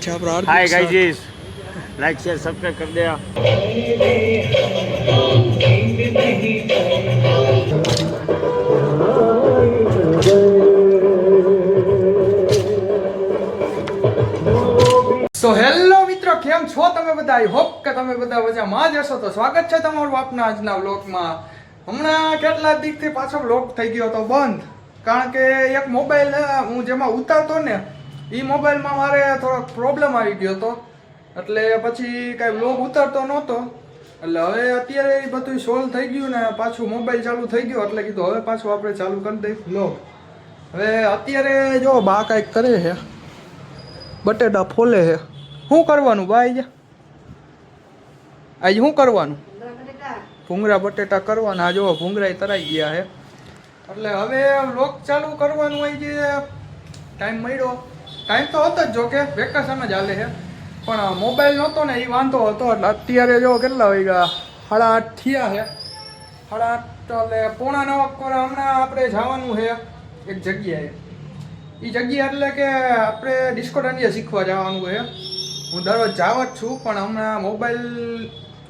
अच्छा आप hi guys, like share subscribe कर दिया। સો હેલો મિત્રો, કેમ છો તમે બધા? આઈ હોપ કે તમે બધા મજામાં જ હશો. તો સ્વાગત છે તમારું આપના આજના વ્લોગમાં. હમણાં કેટલા દિવસથી પાછો વ્લોગ થઈ ગયો હતો બંધ, કારણ કે એક મોબાઈલ હું જેમાં ઉતારતો ને એ મોબાઈલમાં મારે થોડોક પ્રોબ્લેમ આવી ગયો હતો, એટલે પછી કાંઈ વ્લોગ ઉતારતો નહોતો. એટલે હવે અત્યારે એ બધું સોલ્વ થઈ ગયું ને પાછું મોબાઈલ ચાલુ થઈ ગયો, એટલે કીધું હવે પાછું આપણે ચાલુ કરી દઈએ વ્લોગ. હવે અત્યારે જો બા કાંઈક કરે છે, બટેટા ફોલે છે. શું કરવાનું ભાઈ? આજે શું કરવાનું? ભૂંગળા બટેટા કરવાના. જો ભૂંગળા તરાઈ ગયા છે, એટલે હવે વ્લોગ ચાલુ કરવાનું હોય. જે ટાઈમ મળ્યો, ટાઈમ તો હતો જ, જો કે વેકેશન જ હાલે છે, પણ મોબાઈલ નહોતો ને એ વાંધો હતો. એટલે અત્યારે જો કેટલા વાગ્યા, 8:30 થયા છે. 8:30 એટલે 8:45 પર હમણાં આપણે જવાનું છે એક જગ્યાએ. એ જગ્યા એટલે કે આપણે ડિસ્કો દાંડિયા શીખવા જવાનું છે. હું દરરોજ જાવ જ છું, પણ હમણાં મોબાઈલ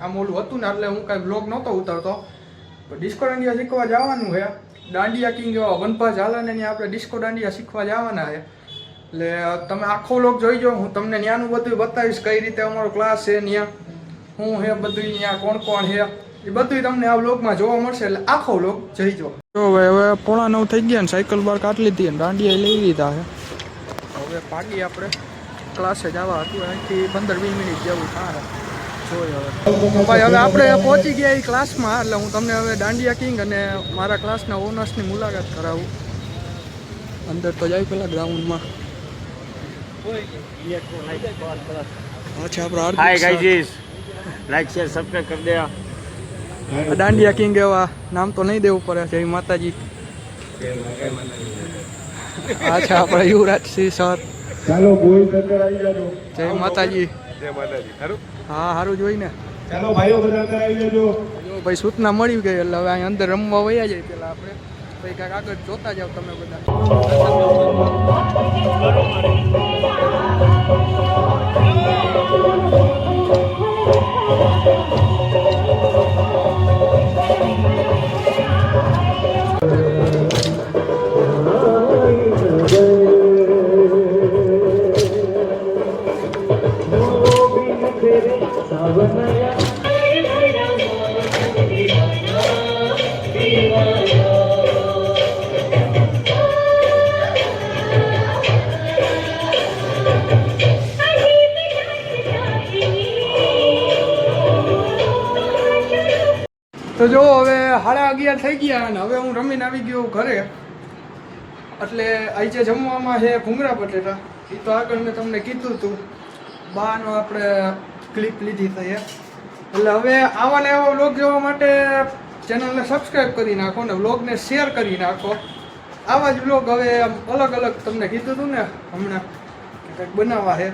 આમ ઓલું હતું ને એટલે હું કાંઈ બ્લોગ નહોતો ઉતારતો. ડિસ્કો દાંડિયા શીખવા જવાનું છે. દાંડિયા કિંગ એવા વનભા ઝાલાને ત્યાં આપણે ડિસ્કો દાંડિયા શીખવા જવાના છે. એટલે તમે આખો વ્લોગ જોઈજો. હું તમને ત્યાંનું બધું બતાવીશ, કઈ રીતે અમારો ક્લાસ છે, ત્યાં શું છે બધું, ત્યાં કોણ કોણ છે, એ બધું તમને આ વ્લોગમાં જોવા મળશે. એટલે આખો વ્લોગ જોઈજો. જો ભાઈ હવે 8:45 થઈ ગયા ને સાયકલ બાર કાઢી લીધી ને દાંડિયા લઈ લીધા છે. હવે ભાગી આપણે ક્લાસે જવા હતું, અહીંથી 15-20 મિનિટ જેવું થાય. જોઈએ હવે ભાઈ, હવે આપણે પહોંચી ગયા એ ક્લાસમાં. એટલે હું તમને હવે દાંડિયા કિંગ અને મારા ક્લાસના ઓનર્સની મુલાકાત કરાવું. અંદર તો જાય પેલા ગ્રાઉન્ડમાં. અચ્છા આપણે hi guys, like share subscribe कर दिया। દાંડિયા કિંગ એવા નામ તો નહીં દેવું પડે. જય માતાજી. અચ્છા આપણે યુવરાજસિંહ સર. ચાલો બોલ અંદર આવી જાજો. જય માતાજી. જય માતાજી. સારું? હા સારું જોઈને. ચાલો ભાઈઓ બધા અંદર આવી જાજો. જો ભાઈ સૂચના મળી ગઈ, એટલે હવે અહીં અંદર રમવા વયા જાય. પેલા આપણે ભાઈ કાંઈક આગળ જોતા જાવ તમે બધા. તો જો હવે 11:30 થઈ ગયા અને હવે હું રમીને આવી ગયો ઘરે. એટલે આજે જમવામાં છે ભૂંગળા બટેટા. એ તો આગળ મેં તમને કીધું હતું, બાનો આપણે ક્લિપ લીધી હતી. એટલે હવે આવા ને એવા વ્લોગ જોવા માટે ચેનલને સબસ્ક્રાઈબ કરી નાખો ને વ્લોગને શેર કરી નાખો. આવા જ વ્લોગ હવે અલગ અલગ તમને કીધું હતું ને હમણાં કે કંઈક બનાવવા છે.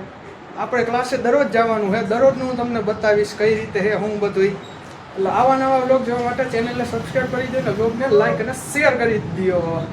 આપણે ક્લાસે દરરોજ જવાનું છે, દરરોજનું હું તમને બતાવીશ કઈ રીતે છે હું બધું. એટલે આવા નવા વ્લોગ જોવા માટે ચેનલને સબસ્ક્રાઈબ કરી દો ને વ્લોગને લાઈક અને શેર કરી દો.